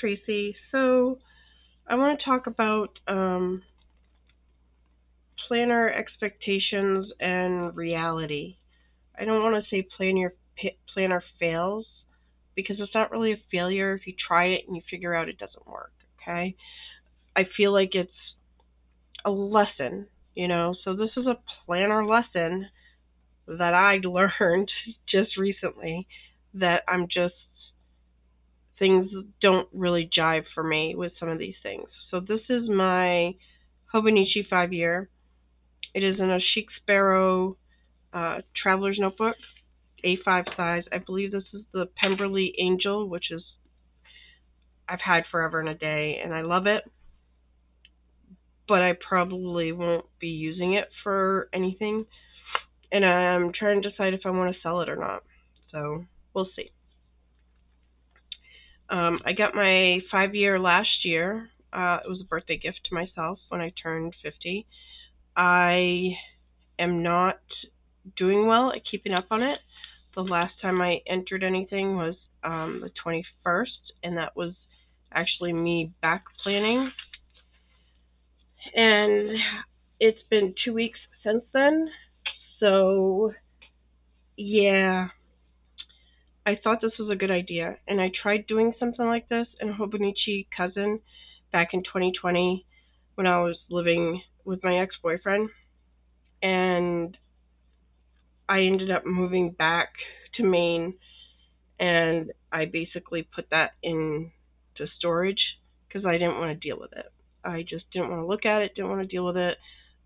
Tracy. So I want to talk about planner expectations and reality. I don't want to say planner fails because it's not really a failure if you try it and you figure out it doesn't work. Okay, I feel like it's a lesson, So this is a planner lesson that I learned just recently that things don't really jive for me with some of these things. So this is my Hobonichi 5-year. It is in a Chic Sparrow traveler's notebook, A5 size. I believe this is the Pemberley Angel, which is I've had forever and a day, and I love it. But I probably won't be using it for anything. And I'm trying to decide if I want to sell it or not. So we'll see. I got my 5-year last year. It was a birthday gift to myself when I turned 50. I am not doing well at keeping up on it. The last time I entered anything was the 21st, and that was actually me back planning. And it's been 2 weeks since then. So, yeah, I thought this was a good idea. And I tried doing something like this in Hobonichi Cousin back in 2020 when I was living with my ex-boyfriend. And I ended up moving back to Maine, and I basically put that into storage because I didn't want to deal with it. I just didn't want to look at it, didn't want to deal with it.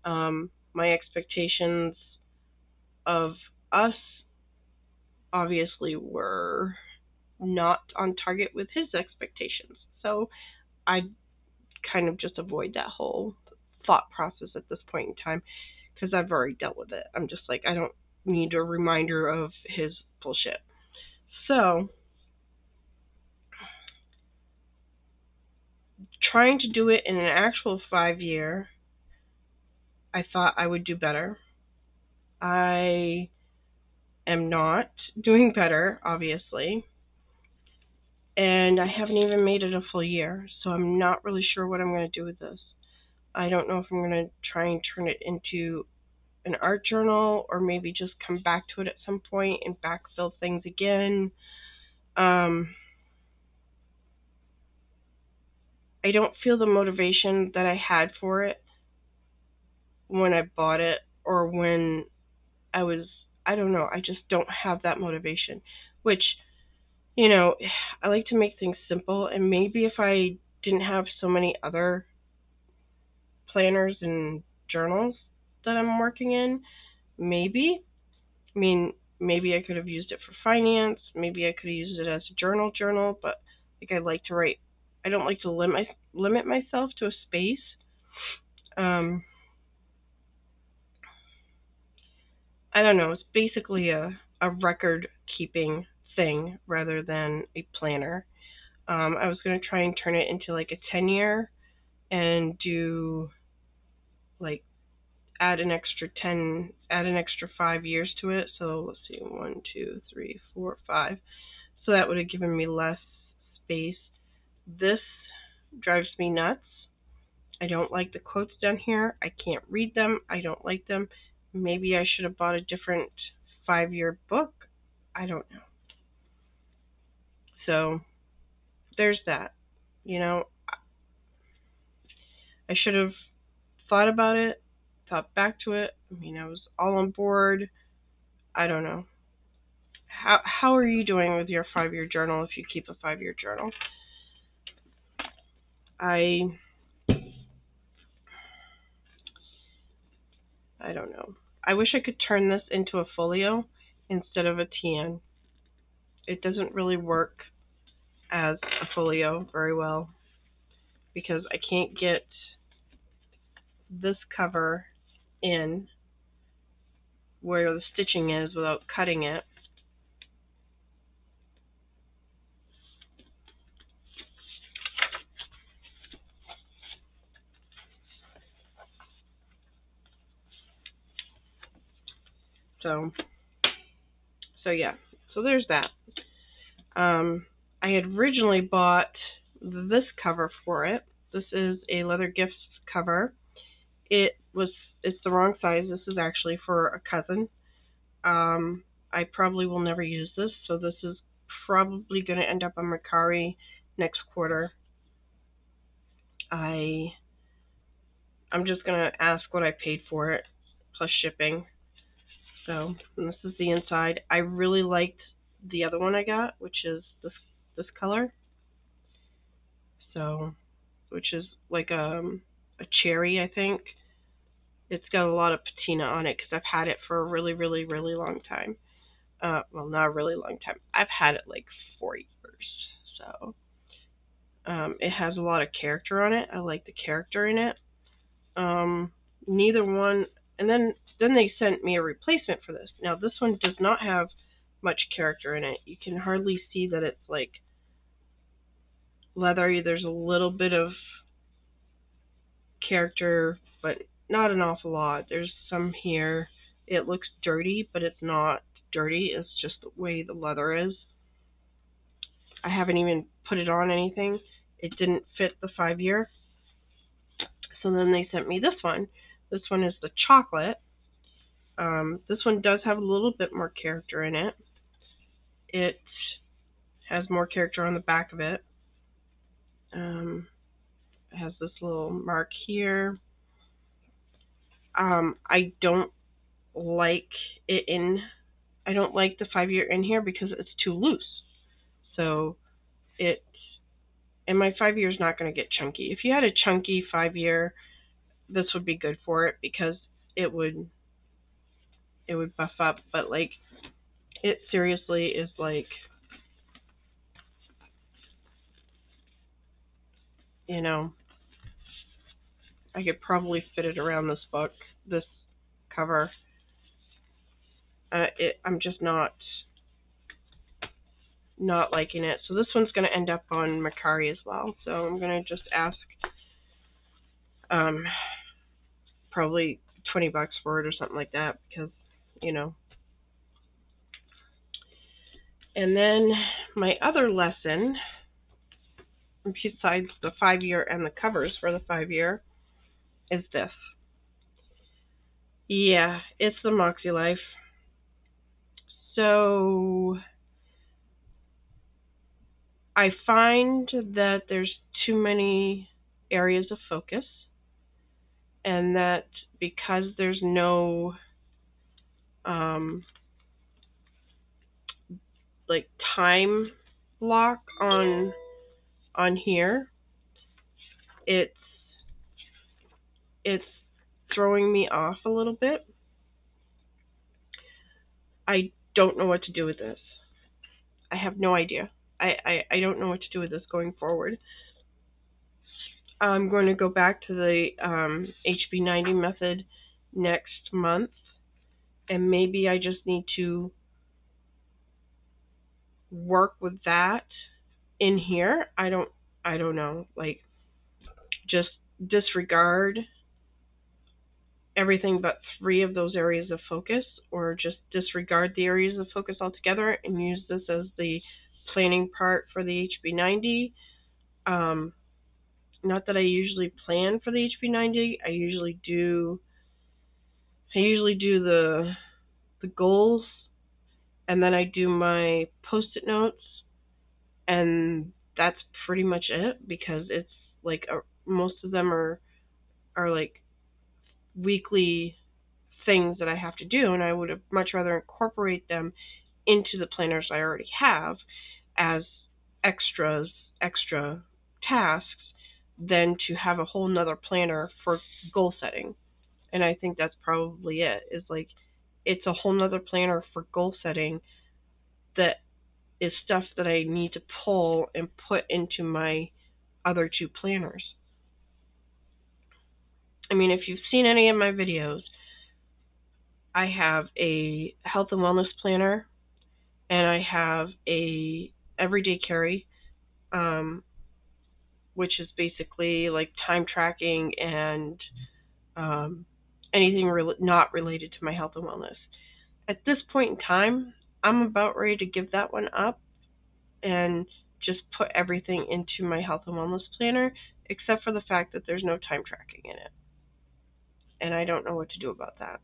My expectations of us obviously were not on target with his expectations. So I kind of just avoid that whole thought process at this point in time because I've already dealt with it. I'm just like, I don't need a reminder of his bullshit. So trying to do it in an actual 5-year, I thought I would do better. I am not doing better, obviously. And I haven't even made it a full year, so I'm not really sure what I'm going to do with this. I don't know if I'm going to try and turn it into an art journal or maybe just come back to it at some point and backfill things again. I don't feel the motivation that I had for it when I bought it or when I don't know, I just don't have that motivation, which, I like to make things simple, and maybe if I didn't have so many other planners and journals that I'm working in, maybe, maybe I could have used it for finance, maybe I could have used it as a journal, but like I like to write, I don't like to limit myself to a space. I don't know, it's basically a record keeping thing rather than a planner. I was going to try and turn it into like a 10-year and do like add an extra 5 years to it. So let's see, 1, 2, 3, 4, 5. So that would have given me less space. This drives me nuts. I don't like the quotes down here. I can't read them. I don't like them. Maybe I should have bought a different 5-year book. I don't know. So there's that. I should have thought about it, thought back to it. I was all on board. I don't know. How are you doing with your 5-year journal if you keep a 5-year journal? I don't know. I wish I could turn this into a folio instead of a TN. It doesn't really work as a folio very well because I can't get this cover in where the stitching is without cutting it. So yeah, so there's that. I had originally bought this cover for it. This is a leather gifts cover. It's the wrong size. This is actually for a cousin. I probably will never use this, so this is probably going to end up on Mercari next quarter. I'm just going to ask what I paid for it, plus shipping. So this is the inside. I really liked the other one I got, which is this color. So, which is like a cherry, I think. It's got a lot of patina on it because I've had it for a really, really, really long time. Well, not a really long time. I've had it like 4 years. So it has a lot of character on it. I like the character in it. Neither one, and then they sent me a replacement for this. Now this one does not have much character in it. You can hardly see that it's like leather. There's a little bit of character, but not an awful lot. There's some here. It looks dirty, but it's not dirty. It's just the way the leather is. I haven't even put it on anything. It didn't fit the 5-year. So then they sent me this one. This one is the chocolate. This one does have a little bit more character in it. It has more character on the back of it. It has this little mark here. I don't like it in. I don't like the 5-year in here because it's too loose. So and my 5-year is not going to get chunky. If you had a chunky 5-year, this would be good for it because it would buff up. But like, it seriously is like, you know, I could probably fit it around this cover. I'm just not liking it. So this one's going to end up on Mercari as well. So I'm going to just ask probably $20 for it or something like that because, you know. And then my other lesson, besides the 5-year and the covers for the 5-year, is this. Yeah, it's the Moxie Life. So I find that there's too many areas of focus, and that because there's no like time block on here, it's throwing me off a little bit. I don't know what to do with this. I have no idea. I don't know what to do with this going forward. I'm going to go back to the HB90 method next month, and maybe I just need to work with that in here. I don't know. Like, just disregard everything but 3 of those areas of focus, or just disregard the areas of focus altogether and use this as the planning part for the HB90. Not that I usually plan for the HB90. I usually do the goals, and then I do my post-it notes, and that's pretty much it, because it's like most of them are like weekly things that I have to do, and I would have much rather incorporate them into the planners I already have as extra tasks than to have a whole nother planner for goal setting. And I think that's probably it, is like, it's a whole nother planner for goal setting that is stuff that I need to pull and put into my other 2 planners. I mean, if you've seen any of my videos, I have a health and wellness planner, and I have a everyday carry, which is basically like time tracking and anything not related to my health and wellness. At this point in time, I'm about ready to give that one up and just put everything into my health and wellness planner, except for the fact that there's no time tracking in it. And I don't know what to do about that.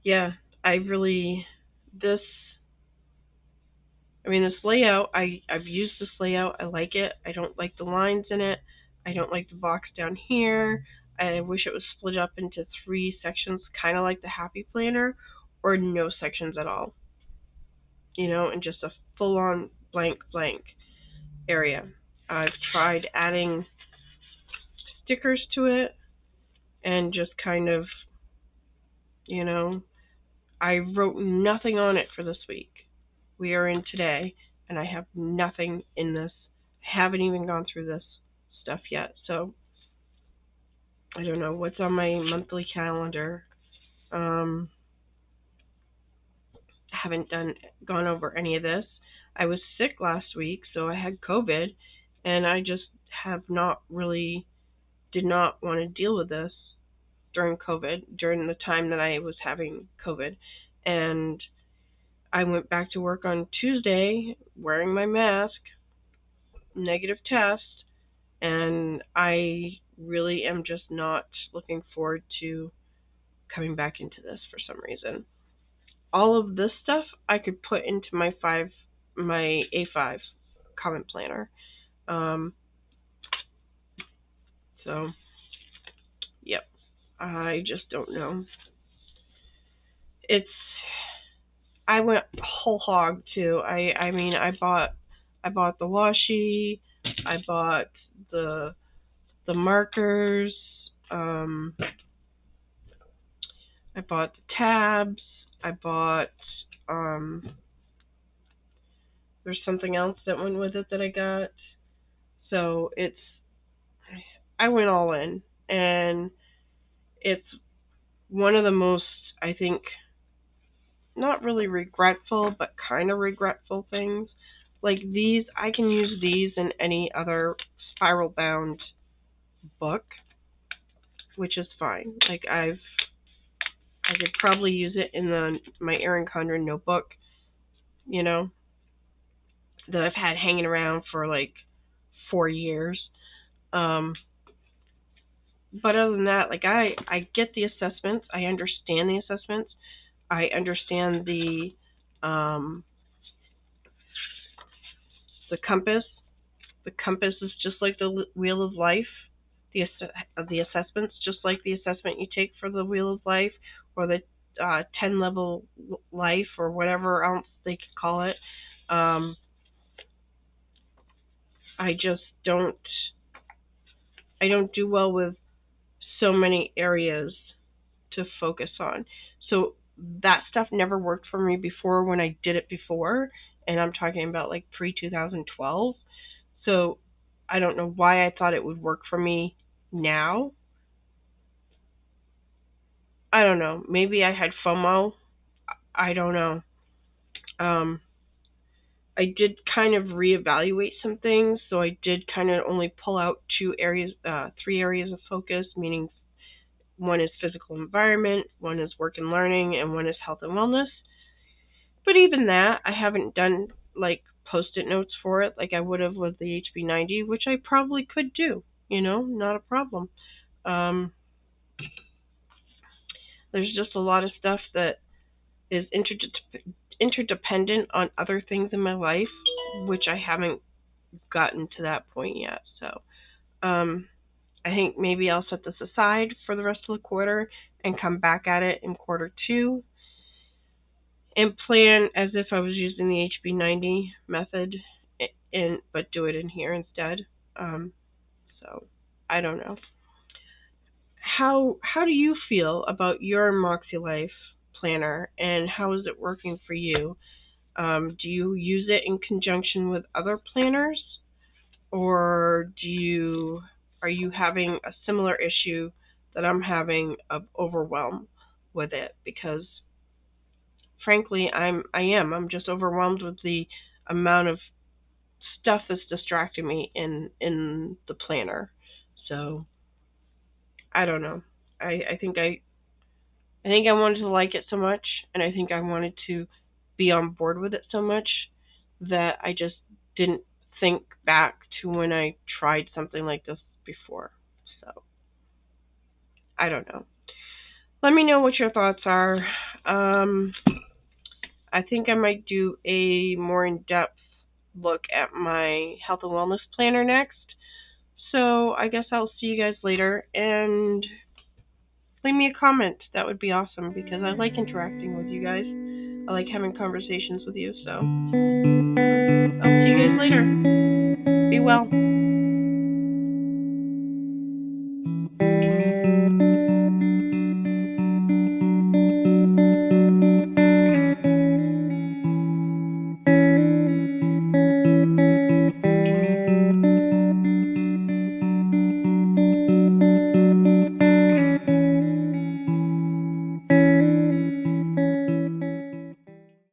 Yeah, I really, this, this layout, I've used this layout. I like it. I don't like the lines in it. I don't like the box down here. I wish it was split up into 3 sections, kind of like the Happy Planner, or no sections at all, and just a full-on blank area. I've tried adding stickers to it and just kind of, I wrote nothing on it for this week. We are in today, and I have nothing in this. I haven't even gone through this stuff yet, so I don't know what's on my monthly calendar. I haven't gone over any of this. I was sick last week, so I had COVID, and I just did not want to deal with this during COVID, during the time that I was having COVID. And I went back to work on Tuesday wearing my mask, negative test, and I really am just not looking forward to coming back into this for some reason. All of this stuff I could put into my A5 comment planner. So, yep. I just don't know. I went whole hog too. I bought the washi, I bought the markers, I bought the tabs, I bought there's something else that went with it that I got. So I went all in, and it's one of the most, I think, not really regretful, but kind of regretful things. Like these, I can use these in any other spiral bound book, which is fine. Like I could probably use it in my Erin Condren notebook, that I've had hanging around for like 4 years. But other than that, like I get the assessments. I understand the assessments. I understand the compass. The compass is just like the wheel of life. The assessments, just like the assessment you take for the wheel of life, or the 10 level life, or whatever else they could call it. I just don't do well with so many areas to focus on. So that stuff never worked for me before when I did it before, and I'm talking about like pre-2012. So I don't know why I thought it would work for me now. I don't know. Maybe I had FOMO. I don't know. I did kind of reevaluate some things, so I did kind of only pull out 3 areas of focus, meaning one is physical environment, one is work and learning, and one is health and wellness. But even that, I haven't done like post-it notes for it like I would have with the HB90, which I probably could do, not a problem. There's just a lot of stuff that is interdependent on other things in my life, which I haven't gotten to that point yet. So I think maybe I'll set this aside for the rest of the quarter and come back at it in quarter 2 and plan as if I was using the HB90 method, but do it in here instead. So I don't know. How do you feel about your Moxie Life planner, and how is it working for you? Do you use it in conjunction with other planners, or are you having a similar issue that I'm having of overwhelm with it? Because frankly, I'm just overwhelmed with the amount of stuff that's distracting me in the planner. So I don't know. I think I wanted to like it so much, and I think I wanted to be on board with it so much that I just didn't think back to when I tried something like this before. So, I don't know. Let me know what your thoughts are. Um, I think I might do a more in depth look at my health and wellness planner next. So, I guess I'll see you guys later and leave me a comment. That would be awesome because I like interacting with you guys. I like having conversations with you. So, I'll see you guys later. Be well.